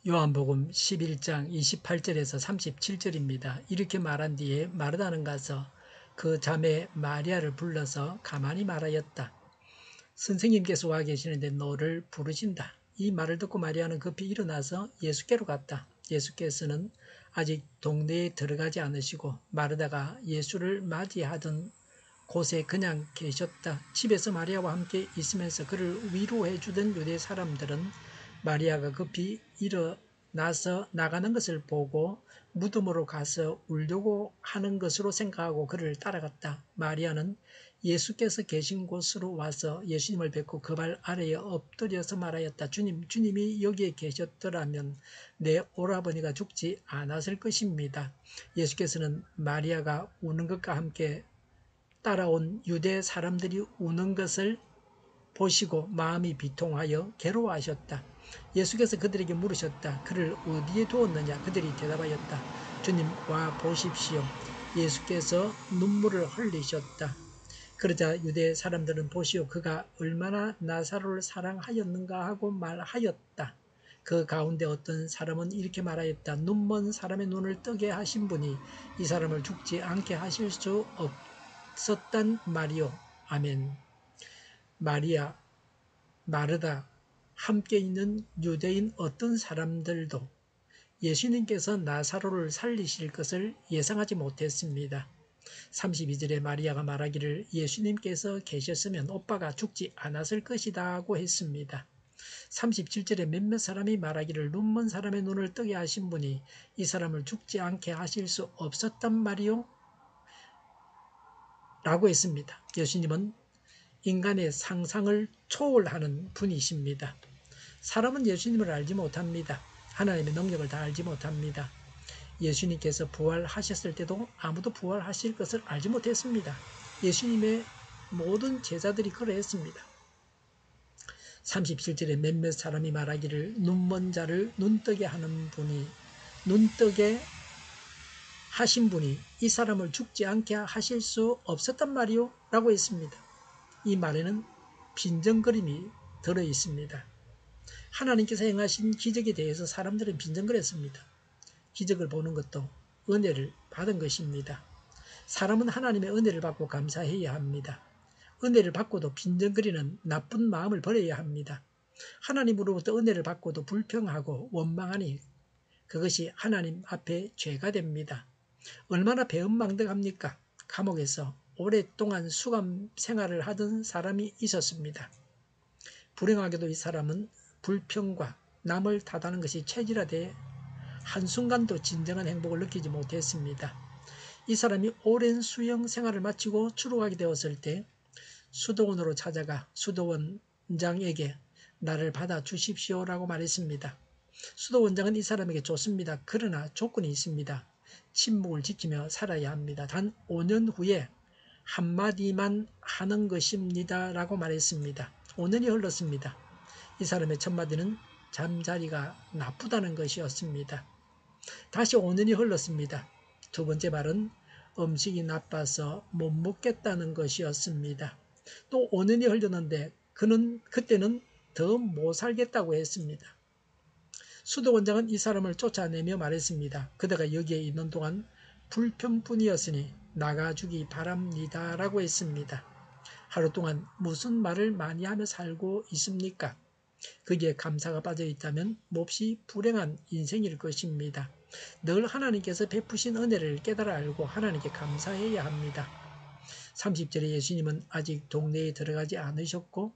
요한복음 11장 28절에서 37절입니다. 이렇게 말한 뒤에 마르다는 가서 그 자매 마리아를 불러서 가만히 말하였다. 선생님께서 와 계시는데 너를 부르신다. 이 말을 듣고 마리아는 급히 일어나서 예수께로 갔다. 예수께서는 아직 동네에 들어가지 않으시고 마르다가 예수를 맞이하던 곳에 그냥 계셨다. 집에서 마리아와 함께 있으면서 그를 위로해 주던 유대 사람들은 마리아가 급히 일어나서 나가는 것을 보고 무덤으로 가서 울려고 하는 것으로 생각하고 그를 따라갔다. 마리아는 예수께서 계신 곳으로 와서 예수님을 뵙고 그 발 아래에 엎드려서 말하였다. 주님, 주님이 여기에 계셨더라면 내 오라버니가 죽지 않았을 것입니다. 예수께서는 마리아가 우는 것과 함께 따라온 유대 사람들이 우는 것을 보시고 마음이 비통하여 괴로워하셨다. 예수께서 그들에게 물으셨다. 그를 어디에 두었느냐? 그들이 대답하였다. 주님, 와 보십시오. 예수께서 눈물을 흘리셨다. 그러자 유대 사람들은 보시오, 그가 얼마나 나사로를 사랑하였는가 하고 말하였다. 그 가운데 어떤 사람은 이렇게 말하였다. 눈먼 사람의 눈을 뜨게 하신 분이 이 사람을 죽지 않게 하실 수 없었단 말이오. 아멘. 마리아, 마르다, 함께 있는 유대인 어떤 사람들도 예수님께서 나사로를 살리실 것을 예상하지 못했습니다. 32절에 마리아가 말하기를 예수님께서 계셨으면 오빠가 죽지 않았을 것이다 하고 했습니다. 37절에 몇몇 사람이 말하기를 눈먼 사람의 눈을 뜨게 하신 분이 이 사람을 죽지 않게 하실 수 없었단 말이요? 라고 했습니다. 예수님은 인간의 상상을 초월하는 분이십니다. 사람은 예수님을 알지 못합니다. 하나님의 능력을 다 알지 못합니다. 예수님께서 부활하셨을 때도 아무도 부활하실 것을 알지 못했습니다. 예수님의 모든 제자들이 그러했습니다. 37절에 몇몇 사람이 말하기를 눈먼 자를 눈뜨게 하는 분이 눈뜨게 하신 분이 이 사람을 죽지 않게 하실 수 없었단 말이요? 라고 했습니다. 이 말에는 빈정거림이 들어있습니다. 하나님께서 행하신 기적에 대해서 사람들은 빈정거렸습니다. 기적을 보는 것도 은혜를 받은 것입니다. 사람은 하나님의 은혜를 받고 감사해야 합니다. 은혜를 받고도 빈정거리는 나쁜 마음을 버려야 합니다. 하나님으로부터 은혜를 받고도 불평하고 원망하니 그것이 하나님 앞에 죄가 됩니다. 얼마나 배은망덕합니까? 감옥에서 오랫동안 수감 생활을 하던 사람이 있었습니다. 불행하게도 이 사람은 불평과 남을 탓하는 것이 체질화돼 한순간도 진정한 행복을 느끼지 못했습니다. 이 사람이 오랜 수영 생활을 마치고 출국하게 되었을 때 수도원으로 찾아가 수도원장에게 나를 받아주십시오라고 말했습니다. 수도원장은 이 사람에게 좋습니다. 그러나 조건이 있습니다. 침묵을 지키며 살아야 합니다. 단 5년 후에 한마디만 하는 것입니다. 라고 말했습니다. 5년이 흘렀습니다. 이 사람의 첫 마디는 잠자리가 나쁘다는 것이었습니다. 다시 5년이 흘렀습니다. 두 번째 말은 음식이 나빠서 못 먹겠다는 것이었습니다. 또 5년이 흘렀는데 그때는 더 못 살겠다고 했습니다. 수도원장은 이 사람을 쫓아내며 말했습니다. 그대가 여기에 있는 동안 불평뿐이었으니 나가주기 바랍니다. 라고 했습니다. 하루 동안 무슨 말을 많이 하며 살고 있습니까? 거기에 감사가 빠져 있다면 몹시 불행한 인생일 것입니다. 늘 하나님께서 베푸신 은혜를 깨달아 알고 하나님께 감사해야 합니다. 30절에 예수님은 아직 동네에 들어가지 않으셨고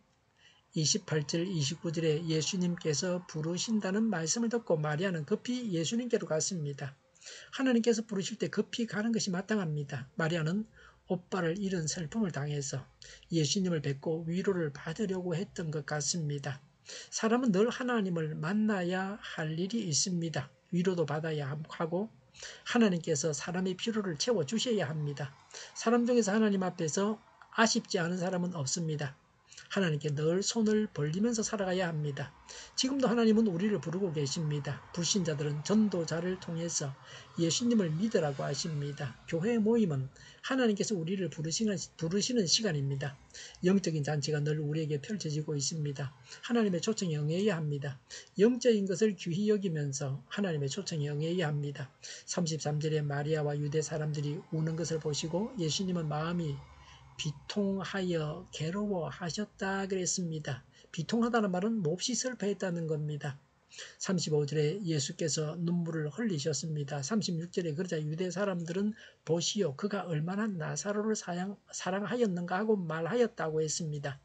28절, 29절에 예수님께서 부르신다는 말씀을 듣고 마리아는 급히 예수님께로 갔습니다. 하나님께서 부르실 때 급히 가는 것이 마땅합니다. 마리아는 오빠를 잃은 슬픔을 당해서 예수님을 뵙고 위로를 받으려고 했던 것 같습니다. 사람은 늘 하나님을 만나야 할 일이 있습니다. 위로도 받아야 하고 하나님께서 사람의 필요를 채워주셔야 합니다. 사람 중에서 하나님 앞에서 아쉽지 않은 사람은 없습니다. 하나님께 늘 손을 벌리면서 살아가야 합니다. 지금도 하나님은 우리를 부르고 계십니다. 불신자들은 전도자를 통해서 예수님을 믿으라고 하십니다. 교회 모임은 하나님께서 우리를 부르시는 시간입니다. 영적인 잔치가 늘 우리에게 펼쳐지고 있습니다. 하나님의 초청에 응해야 합니다. 영적인 것을 귀히 여기면서 하나님의 초청에 응해야 합니다. 33절에 마리아와 유대 사람들이 우는 것을 보시고 예수님은 마음이 비통하여 괴로워하셨다 그랬습니다. 비통하다는 말은 몹시 슬퍼했다는 겁니다. 35절에 예수께서 눈물을 흘리셨습니다. 36절에 그러자 유대 사람들은 보시오 그가 얼마나 나사로를 사랑하였는가 하고 말하였다고 했습니다.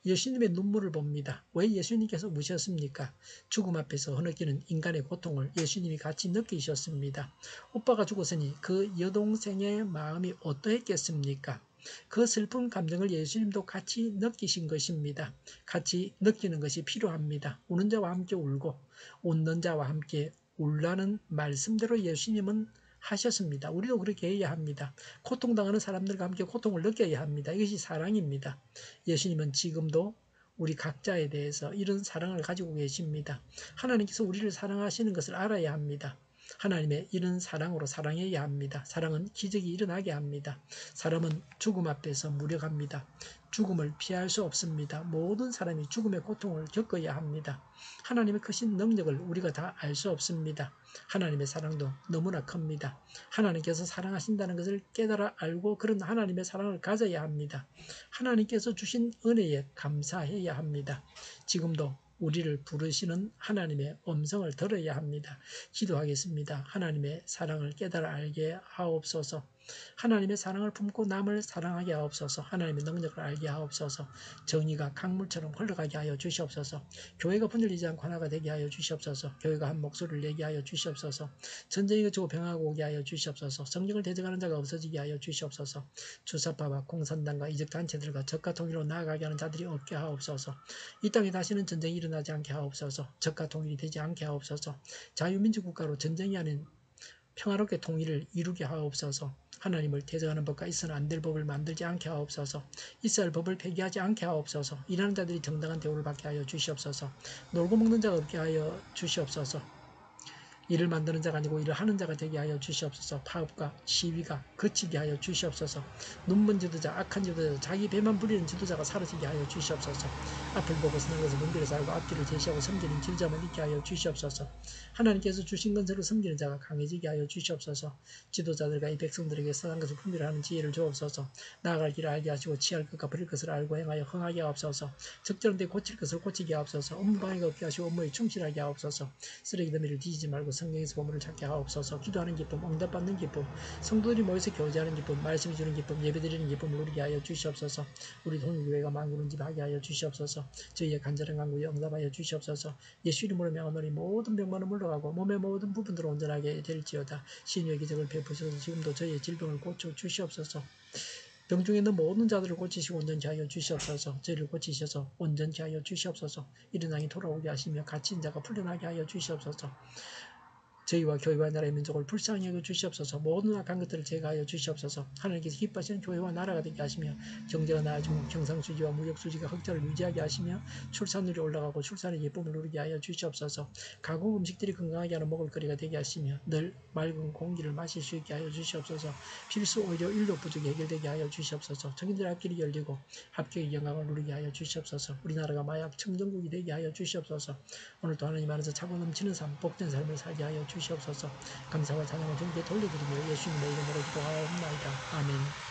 예수님의 눈물을 봅니다. 왜 예수님께서 우셨습니까? 죽음 앞에서 흐느끼는 인간의 고통을 예수님이 같이 느끼셨습니다. 오빠가 죽었으니 그 여동생의 마음이 어떠했겠습니까? 그 슬픈 감정을 예수님도 같이 느끼신 것입니다. 같이 느끼는 것이 필요합니다. 우는 자와 함께 울고 웃는 자와 함께 울라는 말씀대로 예수님은 하셨습니다. 우리도 그렇게 해야 합니다. 고통당하는 사람들과 함께 고통을 느껴야 합니다. 이것이 사랑입니다. 예수님은 지금도 우리 각자에 대해서 이런 사랑을 가지고 계십니다. 하나님께서 우리를 사랑하시는 것을 알아야 합니다. 하나님의 이런 사랑으로 사랑해야 합니다. 사랑은 기적이 일어나게 합니다. 사람은 죽음 앞에서 무력합니다. 죽음을 피할 수 없습니다. 모든 사람이 죽음의 고통을 겪어야 합니다. 하나님의 크신 능력을 우리가 다 알 수 없습니다. 하나님의 사랑도 너무나 큽니다. 하나님께서 사랑하신다는 것을 깨달아 알고 그런 하나님의 사랑을 가져야 합니다. 하나님께서 주신 은혜에 감사해야 합니다. 지금도 우리를 부르시는 하나님의 음성을 들어야 합니다. 기도하겠습니다. 하나님의 사랑을 깨달아 알게 하옵소서. 하나님의 사랑을 품고 남을 사랑하게 하옵소서. 하나님의 능력을 알게 하옵소서. 정의가 강물처럼 흘러가게 하여 주시옵소서. 교회가 분열되지 않고 하나가 되게 하여 주시옵소서. 교회가 한 목소리를 내게 하여 주시옵소서. 전쟁이 그치고 병하고 오게 하여 주시옵소서. 성령을 대적하는 자가 없어지게 하여 주시옵소서. 주사파와 공산당과 이적단체들과 적과 통일로 나아가게 하는 자들이 없게 하옵소서. 이 땅에 다시는 전쟁이 일어나지 않게 하옵소서. 적과 통일이 되지 않게 하옵소서. 자유민주국가로 전쟁이 아닌 평화롭게 통일을 이루게 하옵소서. 하나님을 대적하는 법과 있어는 안 될 법을 만들지 않게 하옵소서. 있어야 할 법을 폐기하지 않게 하옵소서. 일하는 자들이 정당한 대우를 받게 하여 주시옵소서. 놀고 먹는 자가 없게 하여 주시옵소서. 일을 만드는 자가 아니고 일을 하는 자가 되게 하여 주시옵소서. 파업과 시위가 그치게 하여 주시옵소서. 눈먼 지도자, 악한 지도자, 자기 배만 부리는 지도자가 사라지게 하여 주시옵소서. 앞을 보고 서는 것을 눈길에 살고 앞길을 제시하고 섬기는 지도자만 있게 하여 주시옵소서. 하나님께서 주신 건설을 섬기는 자가 강해지게 하여 주시옵소서. 지도자들과 이 백성들에게 선한 것을 분별하는 지혜를 주옵소서. 나아갈 길을 알게 하시고 취할 것과 버릴 것을 알고 행하여 흥하게 하옵소서. 적절한 데 고칠 것을 고치게 하옵소서. 업무 방해가 없게 하시고 업무에 충실하게 하옵소서. 쓰레기 더미를 뒤지지 말고 성경에서 보물을 찾게 하옵소서. 기도하는 기쁨, 응답받는 기쁨, 성도들이 모여서 교제하는 기쁨, 말씀을 주는 기쁨, 예배드리는 기쁨을 누리게 하여 주시옵소서. 우리 동일교회가 만구는 집 하게 하여 주시옵소서. 저희의 간절한 간구에 응답하여 주시옵소서. 예수 이름으로 명하노니 모든 병만은 물러가고 몸의 모든 부분들을 온전하게 될지어다. 신유의 기적을 베푸셔서 지금도 저희의 질병을 고쳐 주시옵소서. 병 중에 있는 모든 자들을 고치시고 온전히 하여 주시옵소서. 저희를 고치셔서 온전히 하여 주시옵소서. 일어나기 돌아오게 하시며 갇힌 자가 풀려나게 하여 주시옵소서. 저희와 교회와 나라의 민족을 불쌍히 여겨 주시옵소서. 모든 악한 것들을 제거하여 주시옵소서. 하나님께서 기뻐하시는 교회와 나라가 되게 하시며 경제가 나아지고 경상수지와 무역수지가 흑자를 유지하게 하시며 출산율이 올라가고 출산의 예쁨을 누리게 하여 주시옵소서. 가공 음식들이 건강하게 하는 먹을거리가 되게 하시며 늘 맑은 공기를 마실 수 있게 하여 주시옵소서. 필수 의료 인력 부족이 해결되게 하여 주시옵소서. 정인들의 앞길이 열리고 합격의 영광을 누리게 하여 주시옵소서. 우리나라가 마약 청정국이 되게 하여 주시옵소서. 오늘도 하나님 안에서 차고 넘치는 삶, 복된 삶을 살게 하여 주시옵소서. 감사와 찬양을 주님께 돌려드리며 예수님의 이름으로 기도하옵나이다. 아멘.